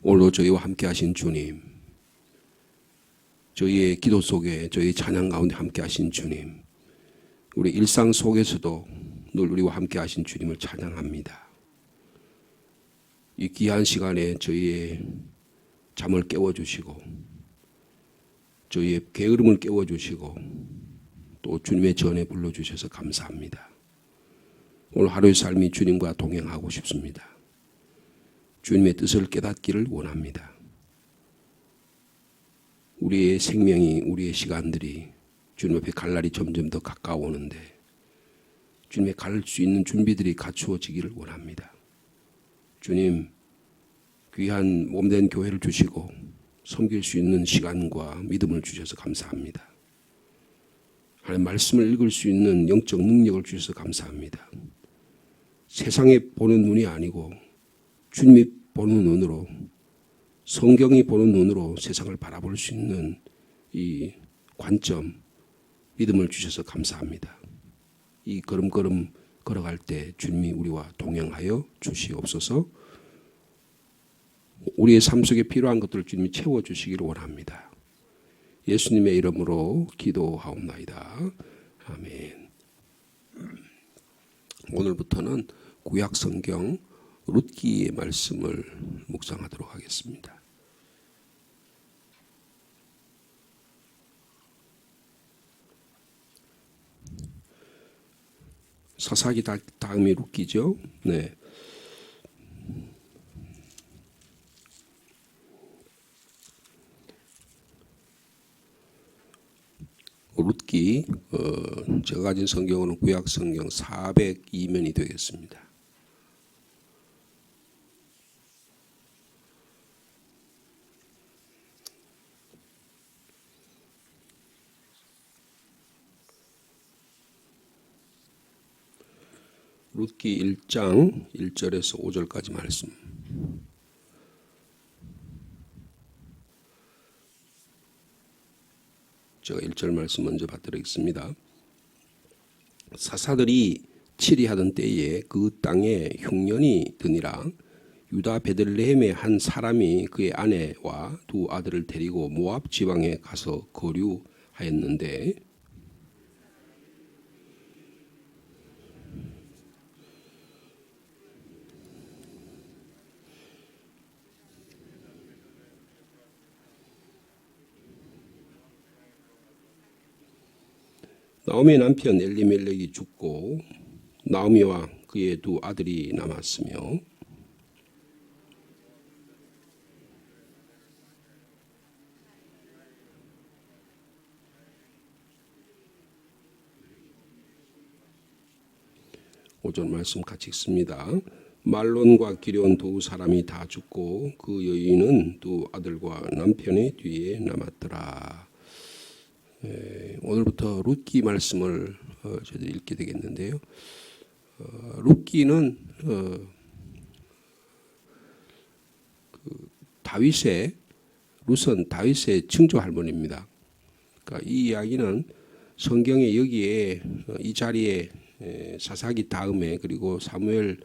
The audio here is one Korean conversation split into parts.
오늘도 저희와 함께 하신 주님, 저희의 기도 속에 저희 찬양 가운데 함께 하신 주님, 우리 일상 속에서도 늘 우리와 함께 하신 주님을 찬양합니다. 이 귀한 시간에 저희의 잠을 깨워주시고 저희의 게으름을 깨워주시고 또 주님의 전에 불러주셔서 감사합니다. 오늘 하루의 삶이 주님과 동행하고 싶습니다. 주님의 뜻을 깨닫기를 원합니다. 우리의 생명이, 우리의 시간들이 주님 앞에 갈 날이 점점 더 가까워오는데 주님에 갈 수 있는 준비들이 갖추어지기를 원합니다. 주님, 귀한 몸된 교회를 주시고 섬길 수 있는 시간과 믿음을 주셔서 감사합니다. 하나님 말씀을 읽을 수 있는 영적 능력을 주셔서 감사합니다. 세상에 보는 눈이 아니고 주님이 보는 눈으로, 성경이 보는 눈으로 세상을 바라볼 수 있는 이 관점, 믿음을 주셔서 감사합니다. 이 걸음걸음 걸어갈 때 주님이 우리와 동행하여 주시옵소서. 우리의 삶 속에 필요한 것들을 주님이 채워주시기를 원합니다. 예수님의 이름으로 기도하옵나이다. 아멘. 오늘부터는 구약성경 룻기의 말씀을 묵상하도록 하겠습니다. 사사기 다음이 룻기죠. 네. 룻기, 제가 가진 성경은 구약성경 402면이 되겠습니다. 룻기 1장 1절에서 5절까지 말씀. 제가 1절 말씀 먼저 받들겠습니다. 사사들이 치리하던 때에 그 땅에 흉년이 드니라. 유다 베들레헴의 한 사람이 그의 아내와 두 아들을 데리고 모압 지방에 가서 거류하였는데 나오미의 남편 엘리멜렉이 죽고 나오미와 그의 두 아들이 남았으며 오절 말씀 같이 읽습니다. 말론과 기럨 두 사람이 다 죽고 그 여인은 두 아들과 남편의 뒤에 남았더라. 오늘부터 룻기 말씀을 저희들이 읽게 되겠는데요. 룻기는 다윗의 룻은 다윗의 증조 할머니입니다. 그러니까 이 이야기는 성경에 여기에 이 자리에 사사기 다음에 그리고 사무엘상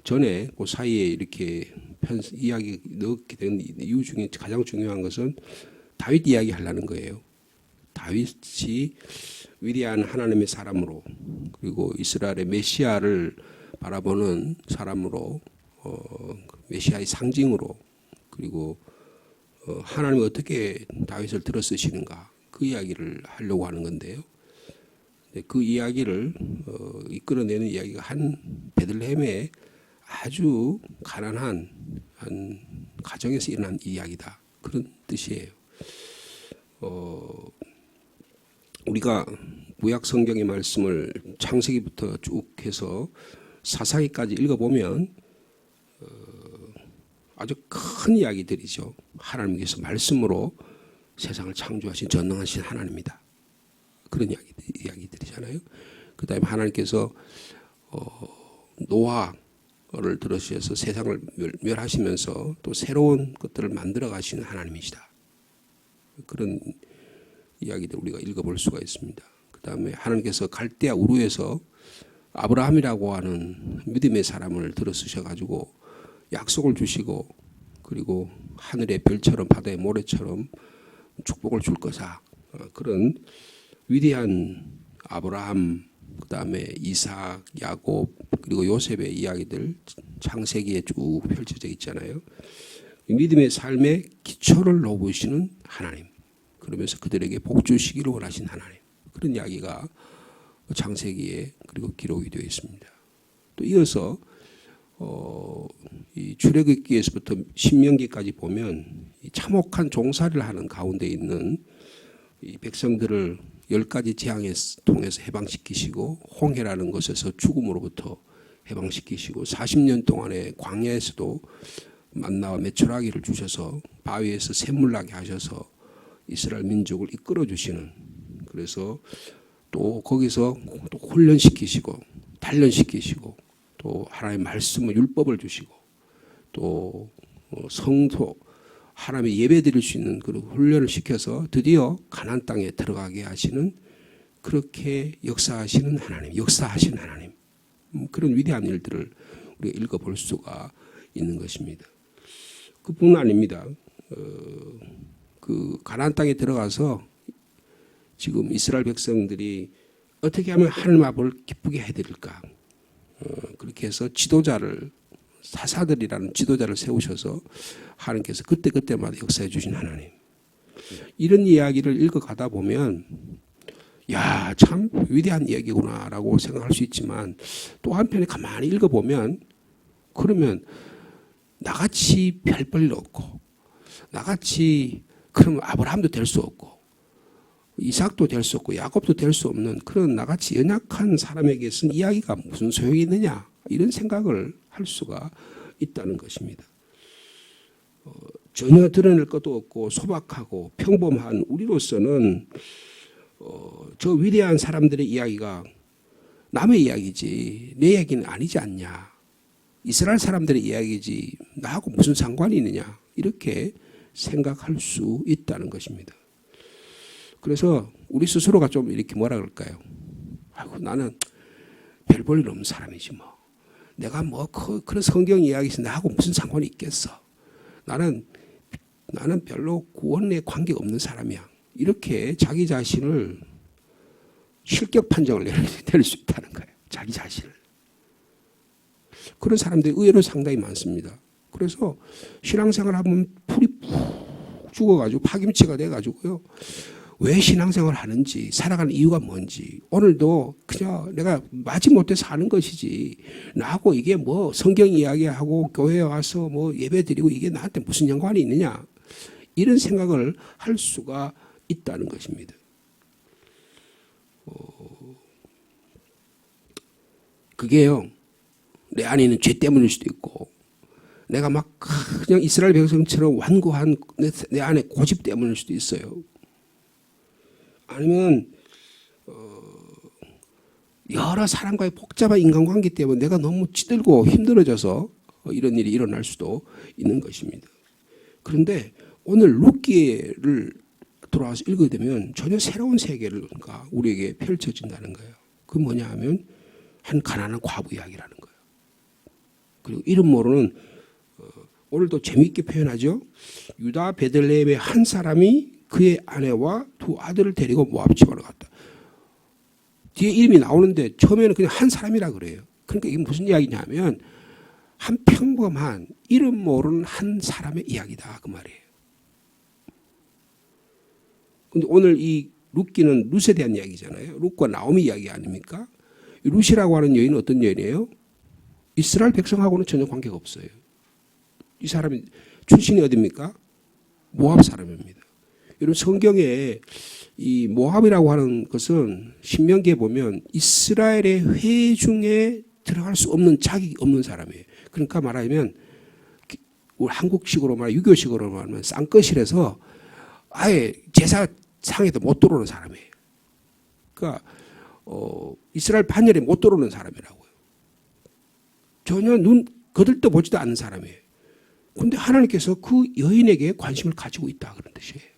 전에 그 사이에 이렇게 이야기 넣게 된 이유 중에 가장 중요한 것은 다윗 이야기 하려는 거예요. 다윗이 위대한 하나님의 사람으로 그리고 이스라엘의 메시아를 바라보는 사람으로 메시아의 상징으로 그리고 하나님이 어떻게 다윗을 들어 쓰시는가 그 이야기를 하려고 하는 건데요. 그 이야기를 이끌어내는 이야기가 한 베들레헴의 아주 가난한 한 가정에서 일어난 이야기다. 그런 뜻이에요. 우리가 구약 성경의 말씀을 창세기부터 쭉 해서 사사기까지 읽어보면 아주 큰 이야기들이죠. 하나님께서 말씀으로 세상을 창조하신 전능하신 하나님이다. 그런 이야기들이잖아요. 그 다음에 하나님께서 노아를 들으셔서 세상을 멸하시면서 또 새로운 것들을 만들어 가시는 하나님이시다. 그런 이야기들 우리가 읽어볼 수가 있습니다. 그 다음에 하나님께서 갈대아 우르에서 아브라함이라고 하는 믿음의 사람을 들어 쓰셔가지고 약속을 주시고 그리고 하늘의 별처럼 바다의 모래처럼 축복을 줄 거사. 그런 위대한 아브라함, 그다음에 이삭, 야곱 그리고 요셉의 이야기들 창세기에 쭉 펼쳐져 있잖아요. 믿음의 삶의 기초를 놓으시는 하나님, 그러면서 그들에게 복 주시기를 원하신 하나님, 그런 이야기가 창세기에 그리고 기록이 되어 있습니다. 또 이어서 이 출애굽기에서부터 신명기까지 보면 이 참혹한 종살이를 하는 가운데 있는 이 백성들을 10가지 재앙에 통해서 해방시키시고 홍해라는 것에서 죽음으로부터 해방시키시고 40년 동안의 광야에서도 만나와 메추라기를 주셔서 바위에서 샘물 나게 하셔서 이스라엘 민족을 이끌어 주시는, 그래서 또 거기서 또 훈련시키시고 단련시키시고 또 하나님의 말씀을 율법을 주시고 또 성소 하나님의 예배 드릴 수 있는 그런 훈련을 시켜서 드디어 가나안 땅에 들어가게 하시는, 그렇게 역사하시는 하나님, 역사하신 하나님, 그런 위대한 일들을 우리가 읽어볼 수가 있는 것입니다. 그뿐 아닙니다. 그 가나안 땅에 들어가서 지금 이스라엘 백성들이 어떻게 하면 하나님 앞을 기쁘게 해드릴까, 그렇게 해서 지도자를, 사사들이라는 지도자를 세우셔서 하나님께서 그때그때마다 역사해 주신 하나님, 이런 이야기를 읽어가다 보면 야, 참 위대한 이야기구나라고 생각할 수 있지만 또 한편에 가만히 읽어보면 그러면 나같이 별 볼 일 없고 나같이 그럼 아브라함도 될 수 없고 이삭도 될 수 없고 야곱도 될 수 없는 그런 나같이 연약한 사람에게 쓴 이야기가 무슨 소용이 있느냐, 이런 생각을 할 수가 있다는 것입니다. 전혀 드러낼 것도 없고 소박하고 평범한 우리로서는 저 위대한 사람들의 이야기가 남의 이야기지 내 얘기는 아니지 않냐, 이스라엘 사람들의 이야기지 나하고 무슨 상관이 있느냐, 이렇게 생각할 수 있다는 것입니다. 그래서 우리 스스로가 좀 이렇게 뭐라 그럴까요? 아이고, 나는 별 볼 일 없는 사람이지 뭐. 내가 뭐 그런 성경 이야기에서 나하고 무슨 상관이 있겠어. 나는 별로 구원에 관계가 없는 사람이야. 이렇게 자기 자신을 실격 판정을 내릴 수 있다는 거예요. 자기 자신을. 그런 사람들이 의외로 상당히 많습니다. 그래서 신앙생활 하면 풀이 푹 죽어가지고 파김치가 돼가지고요. 왜 신앙생활을 하는지, 살아가는 이유가 뭔지, 오늘도 그냥 내가 마지못해서 하는 것이지 나하고 이게 뭐 성경 이야기하고 교회에 와서 뭐 예배드리고 이게 나한테 무슨 연관이 있느냐, 이런 생각을 할 수가 있다는 것입니다. 그게요, 내 안에 있는 죄 때문일 수도 있고 내가 막 그냥 이스라엘 백성처럼 완고한 내 안에 고집 때문일 수도 있어요. 아니면 여러 사람과의 복잡한 인간관계 때문에 내가 너무 찌들고 힘들어져서 이런 일이 일어날 수도 있는 것입니다. 그런데 오늘 룻기를 돌아와서 읽게 되면 전혀 새로운 세계가 우리에게 펼쳐진다는 거예요. 그 뭐냐 하면 한 가난한 과부 이야기라는 거예요. 그리고 이름 모르는 오늘도 재미있게 표현하죠. 유다 베들레헴의 한 사람이 그의 아내와 두 아들을 데리고 모압 지방으로 갔다. 뒤에 이름이 나오는데 처음에는 그냥 한 사람이라 그래요. 그러니까 이게 무슨 이야기냐면 한 평범한 이름 모르는 한 사람의 이야기다, 그 말이에요. 근데 오늘 이 룻기는 룻에 대한 이야기잖아요. 룻과 나오미 이야기 아닙니까? 룻이라고 하는 여인은 어떤 여인이에요? 이스라엘 백성하고는 전혀 관계가 없어요. 이 사람이 출신이 어디입니까? 모압 사람입니다. 여러분, 성경에 이 모압이라고 하는 것은 신명기에 보면 이스라엘의 회중에 들어갈 수 없는 자격이 없는 사람이에요. 그러니까 말하면 우리 한국식으로 말하면 유교식으로 말하면 쌍꺼실에서 아예 제사상에도 못 들어오는 사람이에요. 그러니까 이스라엘 반열에 못 들어오는 사람이라고요. 전혀 눈 거들떠 보지도 않는 사람이에요. 그런데 하나님께서 그 여인에게 관심을 가지고 있다, 그런 뜻이에요.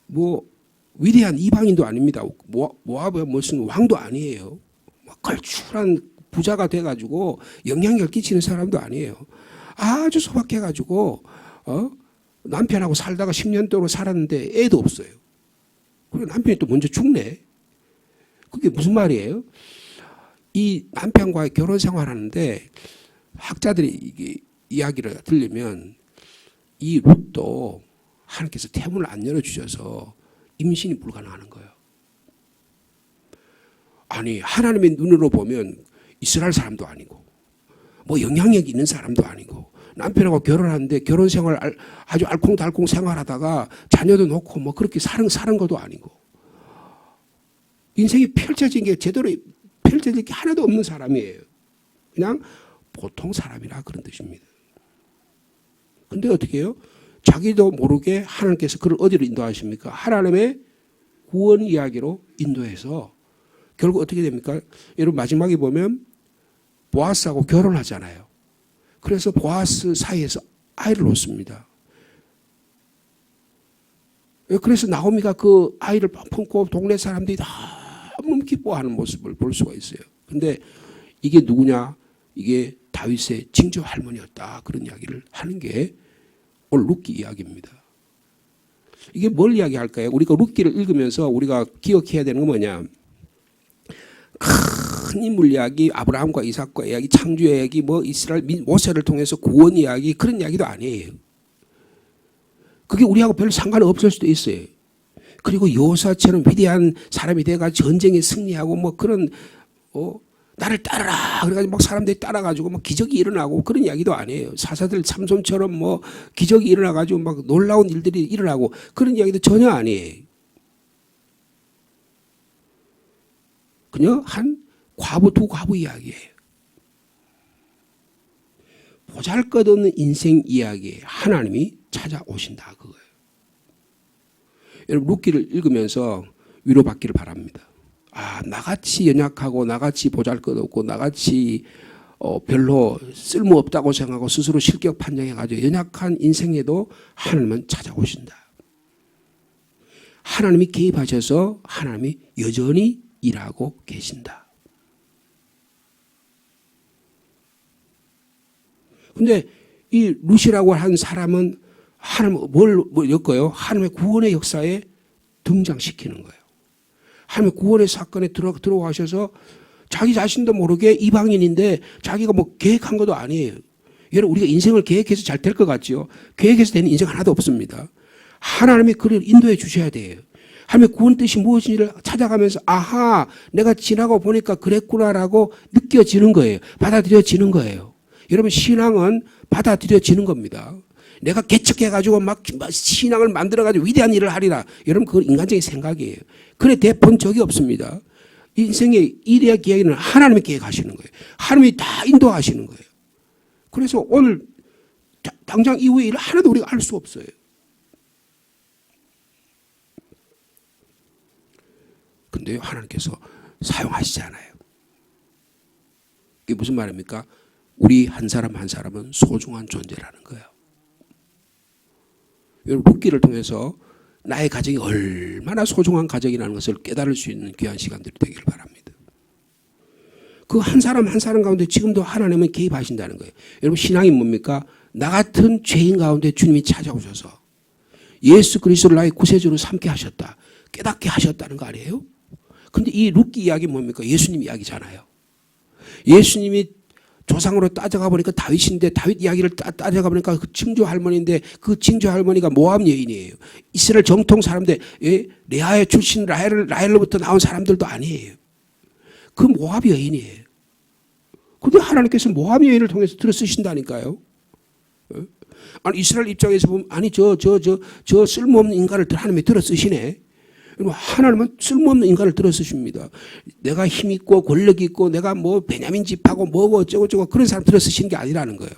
뭐 위대한 이방인도 아닙니다. 모압의 무슨 왕도 아니에요. 뭐 걸출한 부자가 돼가지고 영향력을 끼치는 사람도 아니에요. 아주 소박해가지고 남편하고 살다가 10년 동안 살았는데 애도 없어요. 그리고 남편이 또 먼저 죽네. 그게 무슨 말이에요? 이 남편과의 결혼 생활하는데 학자들이 이게 이야기를 들으면 이 룻도 하나님께서 태문을 안 열어주셔서 임신이 불가능한 거예요. 아니 하나님의 눈으로 보면 이스라엘 사람도 아니고 뭐 영향력 있는 사람도 아니고 남편하고 결혼하는데 결혼 생활 아주 알콩달콩 생활하다가 자녀도 놓고 뭐 그렇게 사는 것도 아니고 인생이 펼쳐진 게 제대로 펼쳐질 게 하나도 없는 사람이에요. 그냥 보통 사람이라 그런 뜻입니다. 근데 어떻게 해요? 자기도 모르게 하나님께서 그를 어디로 인도하십니까? 하나님의 구원 이야기로 인도해서 결국 어떻게 됩니까? 여러분 마지막에 보면 보아스하고 결혼하잖아요. 그래서 보아스 사이에서 아이를 놓습니다. 그래서 나오미가 그 아이를 품고 동네 사람들이 너무 기뻐하는 모습을 볼 수가 있어요. 근데 이게 누구냐? 이게 다윗의 징조 할머니였다. 그런 이야기를 하는 게 오늘 룻기 이야기입니다. 이게 뭘 이야기할까요? 우리가 룻기를 읽으면서 우리가 기억해야 되는 건 뭐냐? 큰 인물 이야기, 아브라함과 이삭과 이야기, 창조 이야기, 뭐 이스라엘 모세를 통해서 구원 이야기 그런 이야기도 아니에요. 그게 우리하고 별로 상관없을 수도 있어요. 그리고 여호사처럼 위대한 사람이 돼가지고 전쟁에 승리하고 뭐 그런 나를 따르라 그래가지고 막 사람들이 따라가지고 막 기적이 일어나고 그런 이야기도 아니에요. 사사들 삼손처럼 뭐 기적이 일어나가지고 막 놀라운 일들이 일어나고 그런 이야기도 전혀 아니에요. 그냥 한 과부 두 과부 이야기예요. 보잘것없는 인생 이야기에 하나님이 찾아오신다 그거예요. 여러분 룻기를 읽으면서 위로받기를 바랍니다. 아 나같이 연약하고 나같이 보잘것없고 나같이 별로 쓸모없다고 생각하고 스스로 실격 판정해가지고 연약한 인생에도 하나님은 찾아오신다. 하나님이 개입하셔서 하나님이 여전히 일하고 계신다. 근데 이 룻이라고 한 사람은 하나님 뭘 엮어요? 하나님의 구원의 역사에 등장시키는 거예요. 하나님의 구원의 사건에 들어가셔서 자기 자신도 모르게 이방인인데 자기가 뭐 계획한 것도 아니에요. 여러분 우리가 인생을 계획해서 잘 될 것 같지요? 계획해서 되는 인생 하나도 없습니다. 하나님이 그를 인도해 주셔야 돼요. 하나님의 구원 뜻이 무엇인지를 찾아가면서 아하 내가 지나고 보니까 그랬구나라고 느껴지는 거예요. 받아들여지는 거예요. 여러분 신앙은 받아들여지는 겁니다. 내가 개척해가지고 막 신앙을 만들어가지고 위대한 일을 하리라. 여러분 그건 인간적인 생각이에요. 그래 대본 적이 없습니다. 인생의 일의 계획은 하나님이 계획하시는 거예요. 하나님이 다 인도하시는 거예요. 그래서 오늘 당장 이후의 일을 하나도 우리가 알 수 없어요. 근데 하나님께서 사용하시잖아요. 이게 무슨 말입니까? 우리 한 사람 한 사람은 소중한 존재라는 거예요. 여러분 룻기를 통해서 나의 가정이 얼마나 소중한 가정이라는 것을 깨달을 수 있는 귀한 시간들이 되기를 바랍니다. 그 한 사람 한 사람 가운데 지금도 하나님은 개입하신다는 거예요. 여러분 신앙이 뭡니까? 나 같은 죄인 가운데 주님이 찾아오셔서 예수 그리스도를 나의 구세주로 삼게 하셨다. 깨닫게 하셨다는 거 아니에요? 근데 이 룻기 이야기 뭡니까? 예수님 이야기잖아요. 예수님이 조상으로 따져가 보니까 다윗인데 다윗 이야기를 따져가 보니까 그 징조 할머니인데 그 징조 할머니가 모압 여인이에요. 이스라엘 정통 사람들 레아의 출신 라헬로부터 나온 사람들도 아니에요. 그 모압 여인이에요. 근데 하나님께서 모압 여인을 통해서 들어 쓰신다니까요. 아니 이스라엘 입장에서 보면 아니 저 쓸모없는 인간을 하나님이 들어 쓰시네. 하나님은 쓸모없는 인간을 들어 쓰십니다. 내가 힘 있고 권력 있고 내가 뭐 베냐민 집하고 뭐고 어쩌고 그런 사람 들어 쓰시는 게 아니라는 거예요.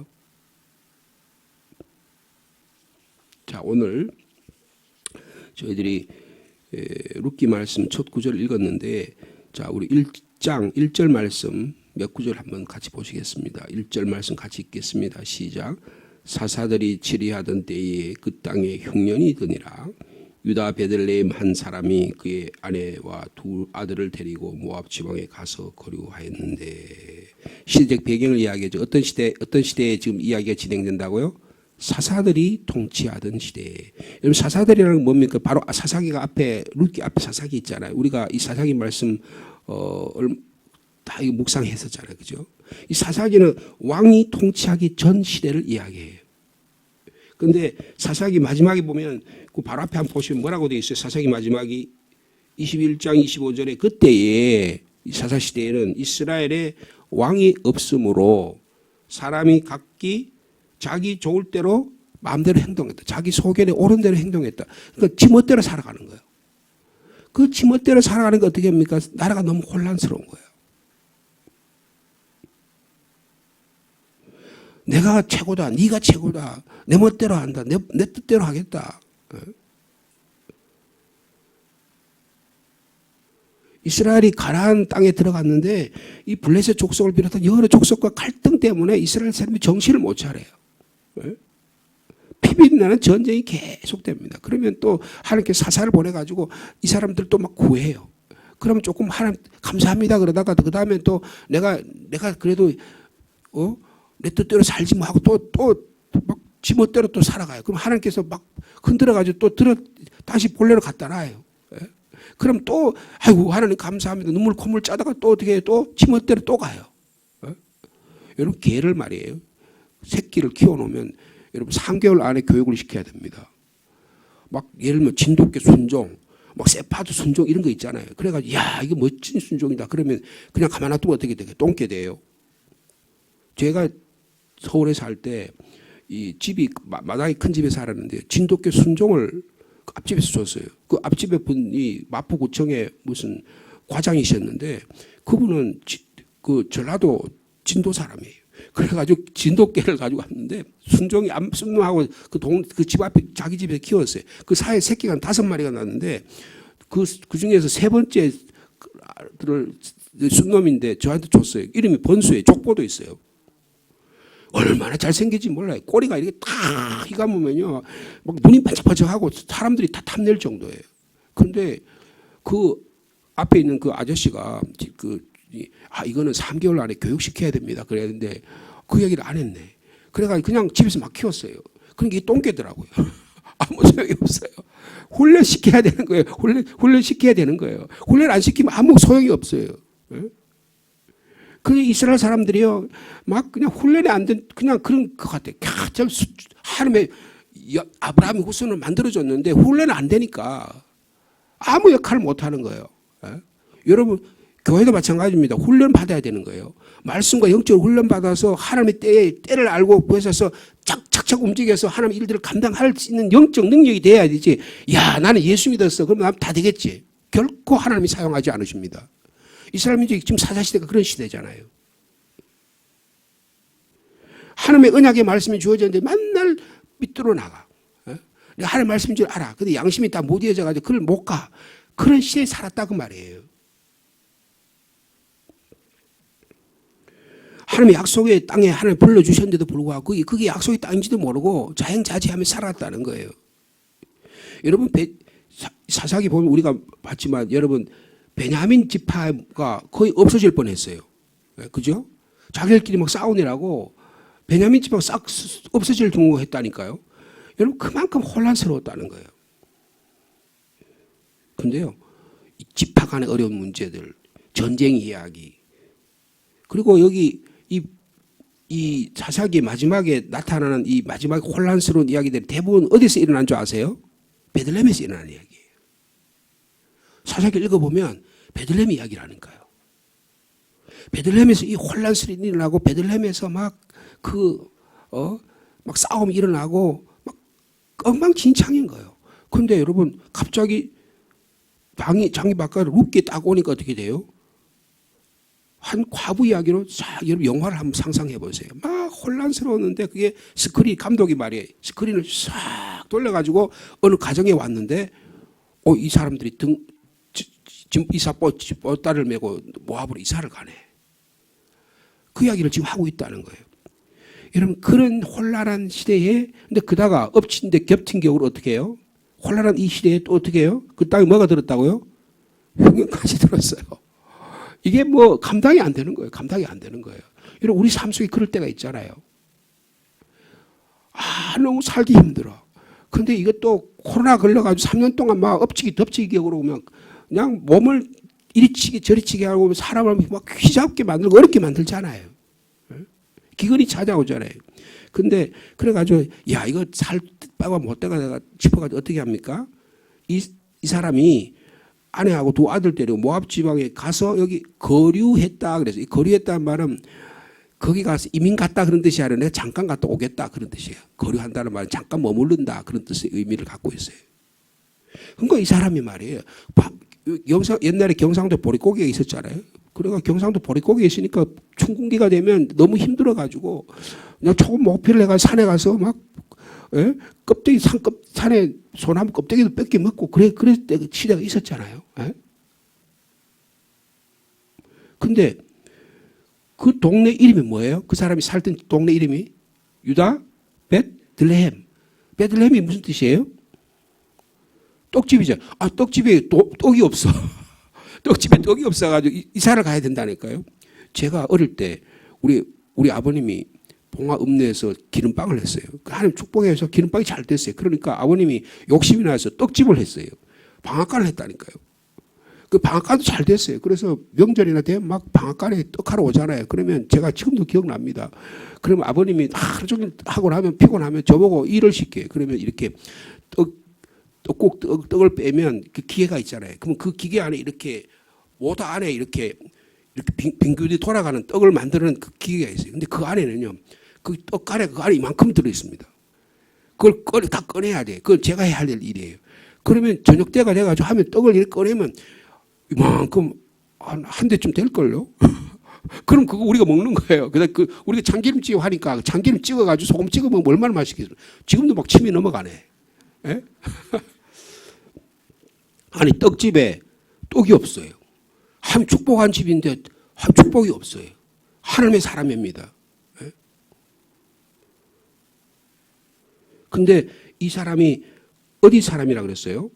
자 오늘 저희들이 룻기 말씀 첫 구절 읽었는데 자 우리 1장 1절 말씀 몇 구절 한번 같이 보시겠습니다. 1절 말씀 같이 읽겠습니다. 시작. 사사들이 치리하던 때에 그 땅에 흉년이 드니라. 유다 베들레헴 한 사람이 그의 아내와 두 아들을 데리고 모압 지방에 가서 거류하였는데 시대적 배경을 이야기하죠. 어떤 시대에 지금 이야기가 진행된다고요? 사사들이 통치하던 시대에. 여러분 사사들이라는 건 뭡니까? 바로 사사기가 앞에 룻기 앞에 사사기 있잖아요. 우리가 이 사사기 말씀 다 묵상했었잖아요, 그죠? 이 사사기는 왕이 통치하기 전 시대를 이야기해요. 그런데 사사기 마지막에 보면 그 바로 앞에 한번 보시면 뭐라고 되어 있어요? 사사기 마지막이 21장 25절에 그때에 이 사사 시대에는 이스라엘에 왕이 없으므로 사람이 각기 자기 좋을 대로 마음대로 행동했다. 자기 소견에 옳은 대로 행동했다. 그러니까 지멋대로 살아가는 거예요. 그 지멋대로 살아가는 게 어떻게 합니까? 나라가 너무 혼란스러운 거예요. 내가 최고다. 네가 최고다. 내 멋대로 한다. 내 뜻대로 하겠다. 이스라엘이 가나안 땅에 들어갔는데 이 블레셋 족속을 비롯한 여러 족속과 갈등 때문에 이스라엘 사람이 정신을 못 차려요. 피비린내는 전쟁이 계속됩니다. 그러면 또 하나님께 사사를 보내가지고 이 사람들 또 막 구해요. 그러면 조금 하나님 감사합니다 그러다가 그 다음에 또 내가 그래도 내 뜻대로 살지 뭐 하고 또 막 지멋대로 또 살아가요. 그럼 하나님께서 막 흔들어가지고 또 다시 본래로 갖다 놔요. 그럼 또 아이고 하나님 감사합니다. 눈물 콧물 짜다가 또 어떻게 해요? 또 지멋대로 또 가요. 여러분 개를 말이에요. 새끼를 키워놓으면 여러분 3개월 안에 교육을 시켜야 됩니다. 막 예를 들면 진돗개 순종, 막 세파도 순종 이런 거 있잖아요. 그래가지고 야 이게 멋진 순종이다. 그러면 그냥 가만 놔두면 어떻게 돼요? 똥개 돼요. 제가 서울에 살 때 이 집이 마당이 큰 집에 살았는데 진돗개 순종을 앞집에서 줬어요. 그 앞집에 분이 마포구청에 무슨 과장이셨는데 그분은 그 전라도 진도 사람이에요. 그래가지고 진돗개를 가지고 왔는데 순종이 안 순종하고 그 집 앞에 자기 집에서 키웠어요. 그 사이에 새끼가 5마리가 났는데 그 중에서 3번째를 순놈인데 저한테 줬어요. 이름이 번수예요. 족보도 있어요. 얼마나 잘생긴지 몰라요. 꼬리가 이렇게 딱 휘감으면요. 막 눈이 반짝반짝하고 사람들이 다 탐낼 정도예요. 그런데 그 앞에 있는 그 아저씨가 이거는 3개월 안에 교육시켜야 됩니다. 그랬는데 그 얘기를 안 했네. 그래가지고 그냥 집에서 막 키웠어요. 그러니까 이게 똥개더라고요. 아무 소용이 없어요. 훈련시켜야 되는 거예요. 훈련시켜야 되는 거예요. 훈련 안 시키면 아무 소용이 없어요. 그 이스라엘 사람들이요, 막 그냥 훈련이 안 된, 그냥 그런 것 같아요. 참, 하나님의 아브라함의 후손을 만들어줬는데 훈련이 안 되니까 아무 역할을 못 하는 거예요. 여러분, 교회도 마찬가지입니다. 훈련 받아야 되는 거예요. 말씀과 영적으로 훈련 받아서 하나님의 때를 알고 구해서 착착 움직여서 하나님의 일들을 감당할 수 있는 영적 능력이 돼야 되지. 야, 나는 예수 믿었어. 그러면 다 되겠지. 결코 하나님이 사용하지 않으십니다. 이스라엘 민족이 지금 사사시대가 그런 시대잖아요. 하나님의 언약의 말씀이 주어졌는데 맨날 삐뚤어 나가. 내가 하나님의 말씀인 줄 알아. 근데 양심이 다 못 이어져가지고 그걸 못 가. 그런 시대에 살았다고 말이에요. 하나님의 약속의 땅에 하나님 불러주셨는데도 불구하고 그게 약속의 땅인지도 모르고 자행자재하며 살았다는 거예요. 여러분 사사기 보면 우리가 봤지만 여러분 베냐민 지파가 거의 없어질 뻔했어요. 그죠? 자기들끼리 막 싸우느라고 베냐민 지파가 싹 없어질 정도 했다니까요. 여러분 그만큼 혼란스러웠다는 거예요. 근데요, 이 지파 간의 어려운 문제들, 전쟁 이야기, 그리고 여기 이 사사기 마지막에 나타나는 이 마지막 혼란스러운 이야기들이 대부분 어디서 일어난 줄 아세요? 베들레헴에서 일어난 이야기예요. 사사기 읽어보면 베들레헴 이야기라니까요. 베들레헴에서 이 혼란스러운 일이 일어나고 베들레헴에서 막 싸움이 일어나고 막 엉망진창인 거예요. 그런데 여러분 갑자기 장이 바깥으로 룻기 딱 오니까 어떻게 돼요? 한 과부 이야기로 여러분 영화를 한번 상상해 보세요. 막 혼란스러웠는데 그게 감독이 말이에요. 스크린을 싹 돌려가지고 어느 가정에 왔는데 이 사람들이 지금 보따리를 메고 모압으로 이사를 가네. 그 이야기를 지금 하고 있다는 거예요. 여러분 그런 혼란한 시대에 근데 그다가 엎친 데 겹친 격으로 어떻게 해요? 혼란한 이 시대에 또 어떻게 해요? 그 땅에 뭐가 들었다고요? 흉년까지 들었어요. 이게 뭐 감당이 안 되는 거예요. 감당이 안 되는 거예요. 여러분 우리 삶 속에 그럴 때가 있잖아요. 너무 살기 힘들어. 근데 이것도 코로나 걸려가지고 3년 동안 막 엎치기 덮치기 그러면 그냥 몸을 이리치기 저리치기 하고 사람을 막 휘잡게 만들고 어렵게 만들잖아요. 기근이 찾아오잖아요. 근데 그래가지고 야 이거 살 빠가 못 돼가 내가 싶어가지고 어떻게 합니까? 이 사람이 아내하고 두 아들 데리고 모압 지방에 가서 여기 거류했다 그래서 이 거류했다는 말은 거기 가서 이민 갔다 그런 뜻이 아니라 내가 잠깐 갔다 오겠다 그런 뜻이에요. 거류한다는 말은 잠깐 머무른다 그런 뜻의 의미를 갖고 있어요. 그러니까 이 사람이 말이에요. 옛날에 경상도 보릿고개가 있었잖아요. 그래가 경상도 보릿고개에 있으니까 춘궁기가 되면 너무 힘들어가지고 그냥 조금 목표를 해가지고 산에 가서 막 껍데기 산에 소나무 껍데기도 뺏겨 먹고 그랬을 때 시대가 있었잖아요. 근데 그 동네 이름이 뭐예요? 그 사람이 살던 동네 이름이 유다 베들레헴. 베들레헴이 무슨 뜻이에요? 떡집이죠. 떡집에 떡이 없어. 떡집에 떡이 없어가지고 이사를 가야 된다니까요. 제가 어릴 때 우리 아버님이 봉화읍내에서 기름빵을 했어요. 하나님 축복해서 기름빵이 잘 됐어요. 그러니까 아버님이 욕심이 나서 떡집을 했어요. 방앗간을 했다니까요. 그 방앗간도 잘 됐어요. 그래서 명절이나 되면 막 방앗간에 떡하러 오잖아요. 그러면 제가 지금도 기억납니다. 그러면 아버님이 하루 종일 하고 나면 피곤하면 저보고 일을 시켜요. 그러면 이렇게 떡을 빼면 그 기계가 있잖아요. 그러면 그 기계 안에 이렇게 모터 안에 이렇게 빙글이 돌아가는 떡을 만드는 그 기계가 있어요. 근데 그 안에는요, 그 떡가래 그 안에 이만큼 들어 있습니다. 그걸 다 꺼내야 돼. 그건 제가 해야 할 일이에요. 그러면 저녁 때가 돼가지고 하면 떡을 이렇게 꺼내면 이만큼 한 대쯤 될걸요? 그럼 그거 우리가 먹는 거예요. 그래서 우리가 참기름찌개 하니까 참기름 찍어가지고 소금 찍어 먹으면 얼마나 맛있겠어요. 지금도 막 침이 넘어가네. 예? 아니 떡집에 떡이 없어요. 한 축복한 집인데 한 축복이 없어요. 하나님의 사람입니다. 예? 근데 이 사람이 어디 사람이라 그랬어요?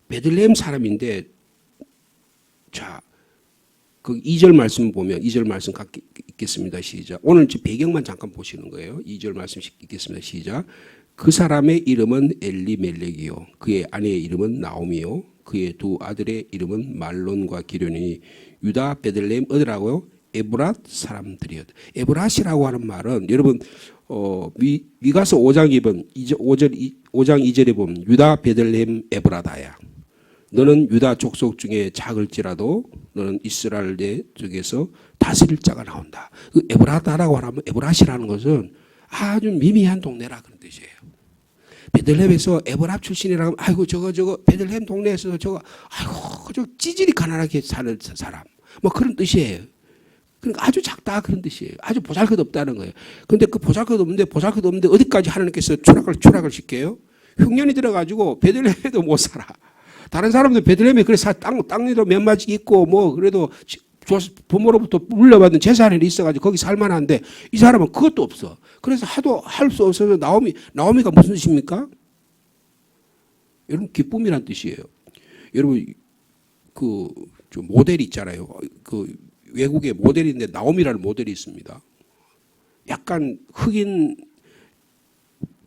베들레헴 사람인데 자, 그 2절 말씀 보면 2절 말씀 읽겠습니다. 시작. 오늘 배경만 잠깐 보시는 거예요. 2절 말씀 읽겠습니다. 시작. 그 사람의 이름은 엘리멜렉이요 그의 아내의 이름은 나오미요 그의 두 아들의 이름은 말론과 기련이니 유다 베들레헴 어디라고요? 에브랏 사람들이었다. 에브랏이라고 하는 말은 여러분 미가서 5장 2절에 보면 유다 베들레헴 에브라다야. 너는 유다 족속 중에 작을지라도 너는 이스라엘 쪽에서 다스릴 자가 나온다. 그 에브라다라고 하면 에브랏이라는 것은 아주 미미한 동네라 그런 뜻이에요. 베들레헴에서 에브랏 출신이라고 하면 아이고 저거 베들레헴 동네에서 저거 찌질이 가난하게 사는 사람 뭐 그런 뜻이에요. 그러니까 아주 작다 그런 뜻이에요. 아주 보잘것없다는 거예요. 근데 그 보잘것없는데 어디까지 하나님께서 추락을 시켜요? 흉년이 들어가지고 베들레헴에도 못 살아. 다른 사람들 베들레헴에 그래서 땅에도 몇 마디 있고 뭐 그래도 부모로부터 물려받은 재산이 있어가지고 거기 살만한데 이 사람은 그것도 없어. 그래서 하도 할 수 없어서 나오미가 무슨 뜻입니까? 여러분 기쁨이란 뜻이에요. 여러분 그 모델이 있잖아요. 그 외국의 모델인데 나오미라는 모델이 있습니다. 약간 흑인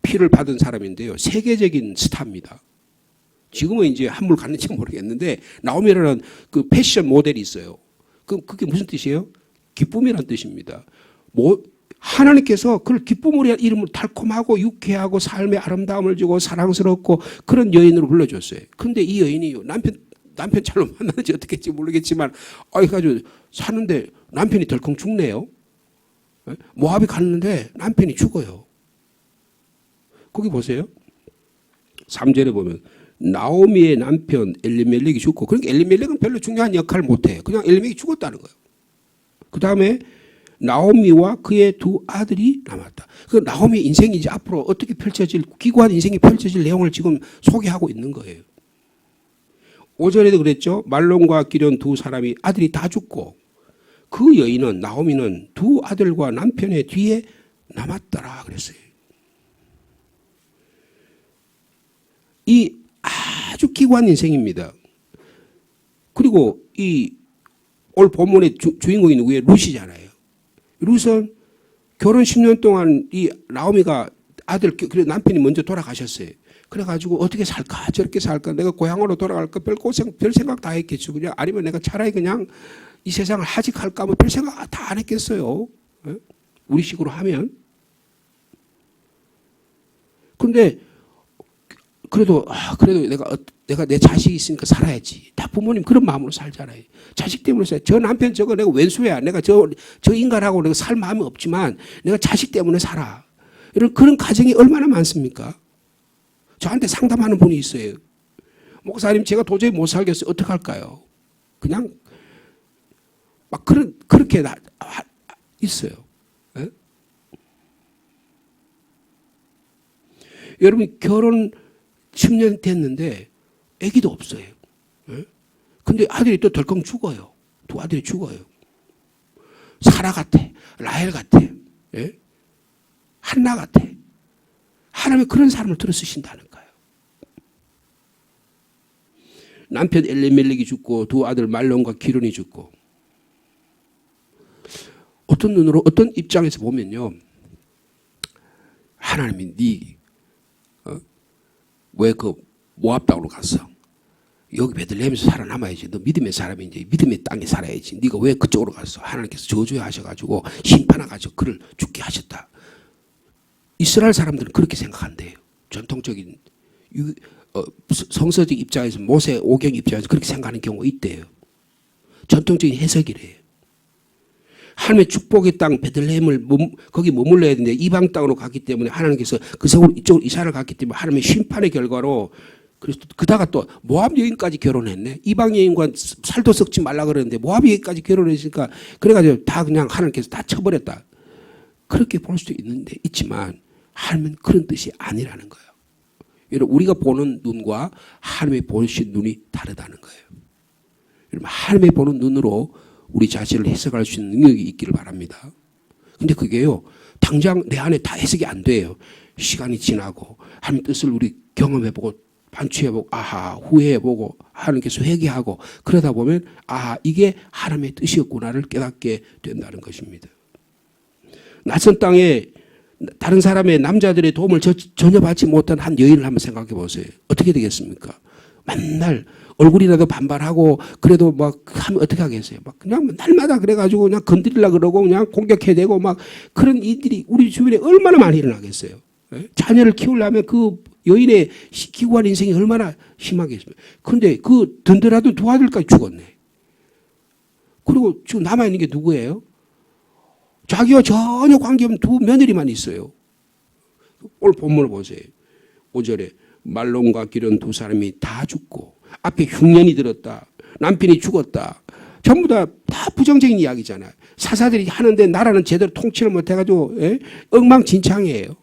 피를 받은 사람인데요. 세계적인 스타입니다. 지금은 이제 한물 갔는지 모르겠는데 나오미라는 그 패션 모델이 있어요. 그게 무슨 뜻이에요? 기쁨이란 뜻입니다. 하나님께서 그걸 기쁨으로 이름을 달콤하고 유쾌하고 삶의 아름다움을 주고 사랑스럽고 그런 여인으로 불러줬어요. 그런데 이 여인이 남편 잘못 만나는지 어떻게 할지 모르겠지만 가지고 사는데 남편이 덜컹 죽네요. 모압에 갔는데 남편이 죽어요. 거기 보세요. 3절에 보면 나오미의 남편 엘리멜렉이 죽고 그러니까 엘리멜렉은 별로 중요한 역할을 못해요. 그냥 엘리멜렉이 죽었다는 거예요. 그 다음에 나오미와 그의 두 아들이 남았다. 그 나오미의 인생이 이제 앞으로 어떻게 기구한 인생이 펼쳐질 내용을 지금 소개하고 있는 거예요. 5절에도 그랬죠. 말론과 기련 두 사람이 아들이 다 죽고 그 여인은 나오미는 두 아들과 남편의 뒤에 남았더라 그랬어요. 이 아주 기구한 인생입니다. 그리고 이 올 본문의 주인공이 누구예요? 룻이잖아요. 룻은 결혼 10년 동안 이 나오미가 그래 남편이 먼저 돌아가셨어요. 그래가지고 어떻게 살까 저렇게 살까 내가 고향으로 돌아갈까 별 생각 다 했겠죠. 그냥 아니면 내가 차라리 그냥 이 세상을 하직할까 뭐 별 생각 다 안 했겠어요. 우리 식으로 하면. 근데 그래도 내가 내 자식이 있으니까 살아야지. 다 부모님 그런 마음으로 살잖아요. 자식 때문에 살아요. 저 남편 저거 내가 왼수야. 내가 저 인간하고 내가 살 마음이 없지만 내가 자식 때문에 살아. 이런 그런 가정이 얼마나 많습니까? 저한테 상담하는 분이 있어요. 목사님 제가 도저히 못 살겠어요. 어떡할까요? 그냥 막 그렇게 있어요. 에? 여러분 결혼 10년 됐는데 아기도 없어요. 에? 근데 아들이 또 덜컹 죽어요. 두 아들이 죽어요. 사라 같아. 라헬 같아. 에? 한나 같아. 하나님이 그런 사람을 들어 쓰신다는 거예요. 남편 엘리멜렉이 죽고 두 아들 말론과 기론이 죽고 어떤 눈으로 어떤 입장에서 보면요. 하나님이 왜 그 모압 땅으로 갔어? 여기 베들레헴에서 살아남아야지. 너 믿음의 사람인지 믿음의 땅에 살아야지. 네가 왜 그쪽으로 갔어? 하나님께서 저주하셔가지고 심판하가지고 그를 죽게 하셨다. 이스라엘 사람들은 그렇게 생각한대요. 전통적인 성서적 입장에서 모세 오경 입장에서 그렇게 생각하는 경우가 있대요. 전통적인 해석이래요. 하나님의 축복의 땅 베들레헴을 거기 머물러야 되는데 이방 땅으로 갔기 때문에 하나님께서 그 세월 이쪽으로 이사를 갔기 때문에 하나님의 심판의 결과로 그래서 그다가 또 모압 여인까지 결혼했네. 이방 여인과 살도 섞지 말라 그러는데 모압 여인까지 결혼했으니까 그래가지고 다 그냥 하나님께서 다 쳐버렸다. 그렇게 볼 수도 있지만 하나님은 그런 뜻이 아니라는 거예요. 여러분 우리가 보는 눈과 하나님이 보신 눈이 다르다는 거예요. 여러분 하나님이 보는 눈으로 우리 자신을 해석할 수 있는 능력이 있기를 바랍니다. 근데 그게요 당장 내 안에 다 해석이 안 돼요. 시간이 지나고 하나님 뜻을 우리 경험해보고 반추해보고 아하 후회해보고 하나님께서 회개하고 그러다 보면 아 이게 하나님의 뜻이었구나를 깨닫게 된다는 것입니다. 낯선 땅에 다른 사람의 남자들의 도움을 전혀 받지 못한 한 여인을 한번 생각해 보세요. 어떻게 되겠습니까? 맨날 얼굴이라도 반발하고 그래도 막 하면 어떻게 하겠어요? 막 그냥 날마다 그래가지고 그냥 건드리려고 그러고 그냥 공격해야 되고 막 그런 일들이 우리 주변에 얼마나 많이 일어나겠어요? 자녀를 키우려면 그 여인의 기구한 인생이 얼마나 심하겠습니까? 그런데 그 든든하던 두 아들까지 죽었네. 그리고 지금 남아있는 게 누구예요? 자기와 전혀 관계없는 두 며느리만 있어요. 오늘 본문을 보세요. 5절에 말론과 기론 두 사람이 다 죽고 앞에 흉년이 들었다. 남편이 죽었다. 전부 다 부정적인 이야기잖아요. 사사들이 하는데 나라는 제대로 통치를 못해가지고 엉망진창이에요.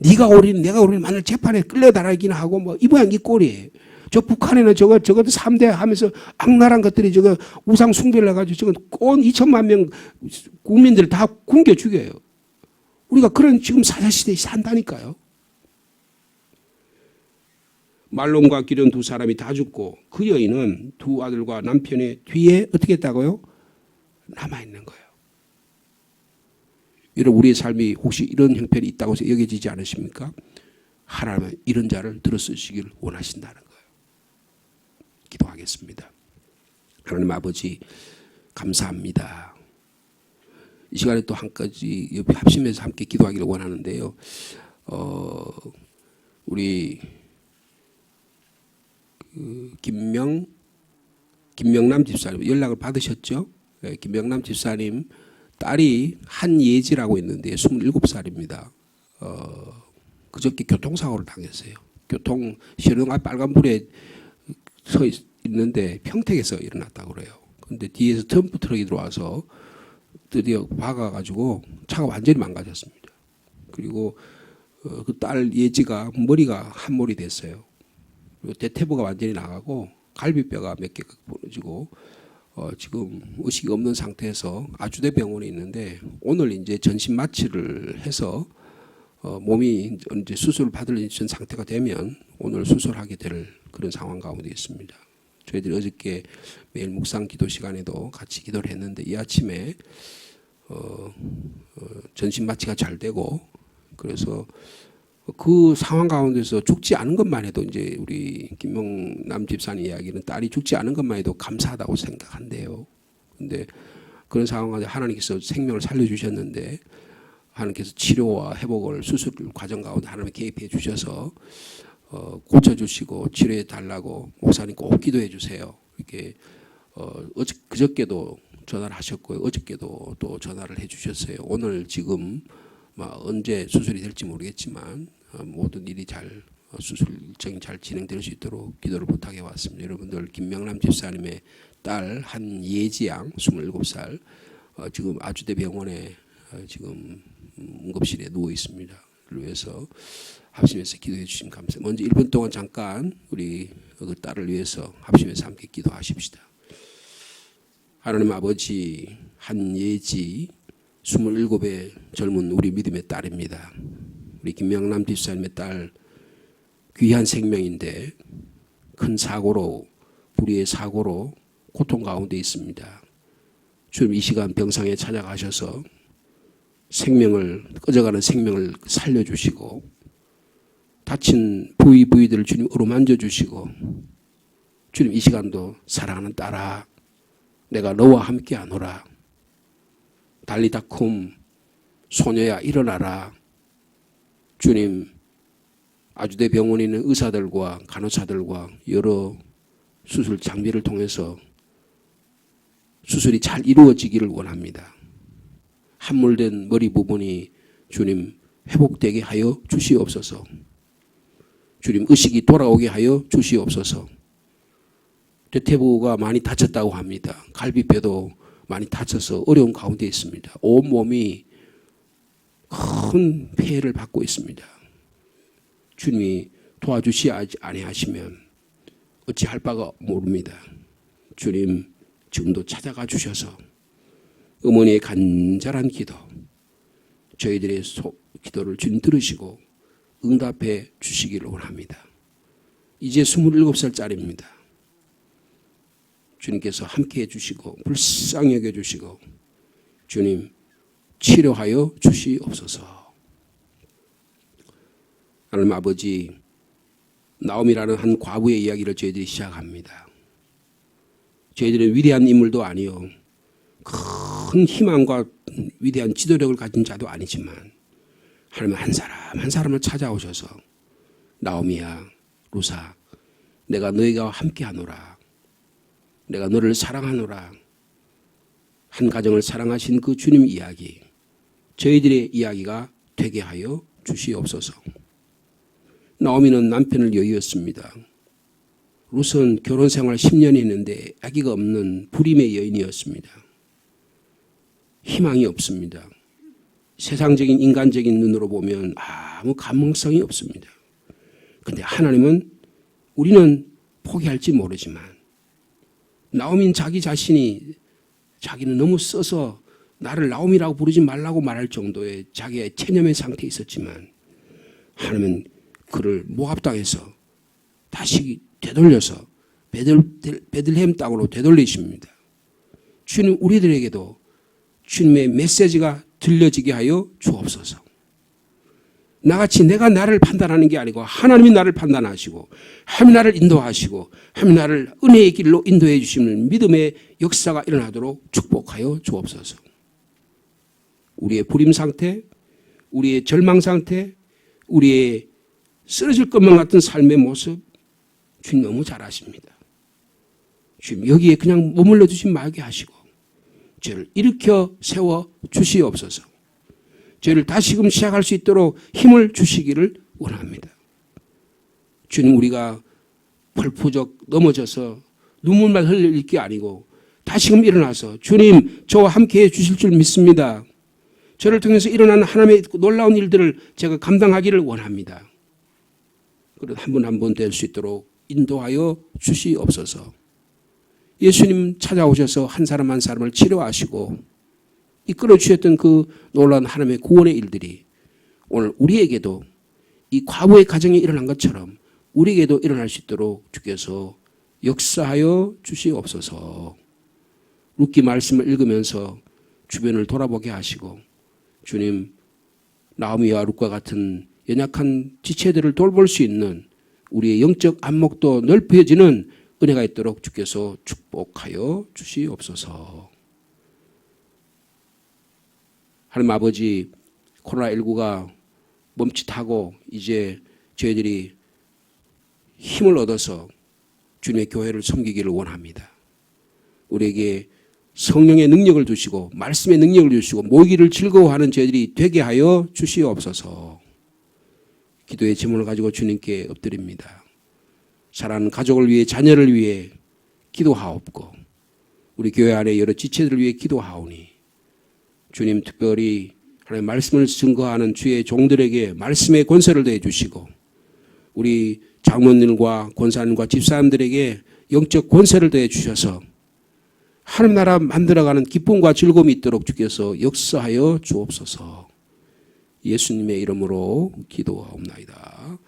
네가 옳으니 내가 옳으니 만일 재판에 끌려다니기는 하고 뭐 이 모양 이 꼴이에요. 저 북한에는 저것도 3대 하면서 악랄한 것들이 저거 우상 숭배를 해가지고 저거 온 2천만 명 국민들을 다 굶겨 죽여요. 우리가 그런 지금 사사시대에 산다니까요. 말론과 기론 두 사람이 다 죽고 그 여인은 두 아들과 남편의 뒤에 어떻게 했다고요? 남아있는 거예요. 여러분 우리의 삶이 혹시 이런 형편이 있다고 여겨지지 않으십니까? 하나님은 이런 자를 들어쓰시길 원하신다는 거예요. 기도하겠습니다. 하나님 아버지 감사합니다. 이 시간에 또 한 가지 옆에 합심해서 함께 기도하기를 원하는데요. 우리 김명남 집사님 연락을 받으셨죠? 네, 김명남 집사님 딸이 한예지라고 있는데 27살입니다. 그저께 교통사고를 당했어요. 신호가 빨간불에 서 있는데 평택에서 일어났다고 그래요. 근데 뒤에서 덤프 트럭이 들어와서 드디어 박아가지고 차가 완전히 망가졌습니다. 그리고 그 딸 예지가 머리가 한 몰이 됐어요. 그리고 대퇴부가 완전히 나가고 갈비뼈가 몇 개가 부러지고 지금 의식이 없는 상태에서 아주대 병원에 있는데 오늘 이제 전신 마취를 해서 몸이 이제 수술을 받을 상태가 되면 오늘 수술하게 될 그런 상황 가운데 있습니다. 저희들이 어저께 매일 묵상 기도 시간에도 같이 기도를 했는데 이 아침에 전신 마취가 잘 되고, 그래서 그 상황 가운데서 죽지 않은 것만 해도, 이제 우리 김명남 집사님 이야기는 딸이 죽지 않은 것만 해도 감사하다고 생각한대요. 근데 그런 상황 가운데 하나님께서 생명을 살려주셨는데, 하나님께서 치료와 회복을 수술 과정 가운데 하나님이 개입해 주셔서 고쳐주시고 치료해 달라고 목사님 꼭 기도해 주세요. 이렇게 그저께도 전화를 하셨고요. 어저께도 또 전화를 해 주셨어요. 오늘 지금 언제 수술이 될지 모르겠지만 모든 일이 잘 수술 일정이 잘 진행될 수 있도록 기도를 부탁해 왔습니다. 여러분들 김명남 집사님의 딸 한예지 양 27살 지금 아주대 병원에 지금 응급실에 누워 있습니다. 그를 위해서 합심해서 기도해 주시면 감사합니다. 먼저 1분 동안 잠깐 우리 그 딸을 위해서 합심해서 함께 기도하십시다. 하나님 아버지, 한예지 27의 젊은 우리 믿음의 딸입니다. 우리 김명남 집사님의 딸 귀한 생명인데 큰 사고로, 불의의 사고로 고통 가운데 있습니다. 주님 이 시간 병상에 찾아가셔서 꺼져가는 생명을 살려주시고 다친 부위들을 주님 어루만져 주시고, 주님 이 시간도 사랑하는 딸아 내가 너와 함께 하노라. 달리다쿰 소녀야 일어나라. 주님 아주대 병원에 있는 의사들과 간호사들과 여러 수술 장비를 통해서 수술이 잘 이루어지기를 원합니다. 함몰된 머리 부분이 주님 회복되게 하여 주시옵소서. 주님 의식이 돌아오게 하여 주시옵소서. 대퇴부가 많이 다쳤다고 합니다. 갈비뼈도 많이 다쳐서 어려운 가운데 있습니다. 온몸이 큰 폐해를 받고 있습니다. 주님이 도와주시지 아니하시면 어찌할 바가 모릅니다. 주님 지금도 찾아가 주셔서 어머니의 간절한 기도, 저희들의 기도를 주님 들으시고 응답해 주시기를 원합니다. 이제 27살짜리입니다. 주님께서 함께해 주시고 불쌍히 여겨주시고 주님 치료하여 주시옵소서. 하나님 아버지, 나옴이라는 한 과부의 이야기를 저희들이 시작합니다. 저희들은 위대한 인물도 아니요 큰 희망과 위대한 지도력을 가진 자도 아니지만 하나님 한 사람 한 사람을 찾아오셔서 나오미야, 루사, 내가 너희가 함께하노라. 내가 너를 사랑하노라. 한 가정을 사랑하신 그 주님 이야기, 저희들의 이야기가 되게 하여 주시옵소서. 나오미는 남편을 여의었습니다. 루스는 결혼생활 10년 했는데 아기가 없는 불임의 여인이었습니다. 희망이 없습니다. 세상적인 인간적인 눈으로 보면 아무 가능성이 없습니다. 그런데 하나님은, 우리는 포기할지 모르지만 나오미는 자기 자신이 자기는 너무 써서 나를 나오미라고 부르지 말라고 말할 정도의 자기의 체념의 상태에 있었지만 하나님은 그를 모압 땅에서 다시 되돌려서 베들레헴 땅으로 되돌리십니다. 주님 우리들에게도 주님의 메시지가 들려지게 하여 주옵소서. 나같이 내가 나를 판단하는 게 아니고 하나님이 나를 판단하시고 하나님이 나를 인도하시고 하나님이 나를 은혜의 길로 인도해 주시는 믿음의 역사가 일어나도록 축복하여 주옵소서. 우리의 불임 상태, 우리의 절망 상태, 우리의 쓰러질 것만 같은 삶의 모습 주님 너무 잘 아십니다. 주님 여기에 그냥 머물러 두지 말게 하시고 저를 일으켜 세워 주시옵소서. 저희를 다시금 시작할 수 있도록 힘을 주시기를 원합니다. 주님 우리가 펄푸적 넘어져서 눈물만 흘릴 게 아니고 다시금 일어나서 주님 저와 함께해 주실 줄 믿습니다. 저를 통해서 일어나는 하나님의 놀라운 일들을 제가 감당하기를 원합니다. 그런 한 분 한 분 될 수 있도록 인도하여 주시옵소서. 예수님 찾아오셔서 한 사람 한 사람을 치료하시고 이끌어 주셨던 그 놀라운 하나님의 구원의 일들이 오늘 우리에게도 이 과부의 가정에 일어난 것처럼 우리에게도 일어날 수 있도록 주께서 역사하여 주시옵소서. 룻기 말씀을 읽으면서 주변을 돌아보게 하시고 주님 나오미와 룻과 같은 연약한 지체들을 돌볼 수 있는 우리의 영적 안목도 넓혀지는 은혜가 있도록 주께서 축복하여 주시옵소서. 하나님 아버지, 코로나19가 멈칫하고 이제 저희들이 힘을 얻어서 주님의 교회를 섬기기를 원합니다. 우리에게 성령의 능력을 주시고 말씀의 능력을 주시고 모이기를 즐거워하는 저희들이 되게 하여 주시옵소서. 기도의 제목을 가지고 주님께 엎드립니다. 사랑하는 가족을 위해 자녀를 위해 기도하옵고 우리 교회 안에 여러 지체들을 위해 기도하오니 주님 특별히 하나님의 말씀을 증거하는 주의 종들에게 말씀의 권세를 더해 주시고 우리 장로님과 권사님과 집사님들에게 영적 권세를 더해 주셔서 하나님 나라 만들어가는 기쁨과 즐거움이 있도록 주께서 역사하여 주옵소서. 예수님의 이름으로 기도하옵나이다.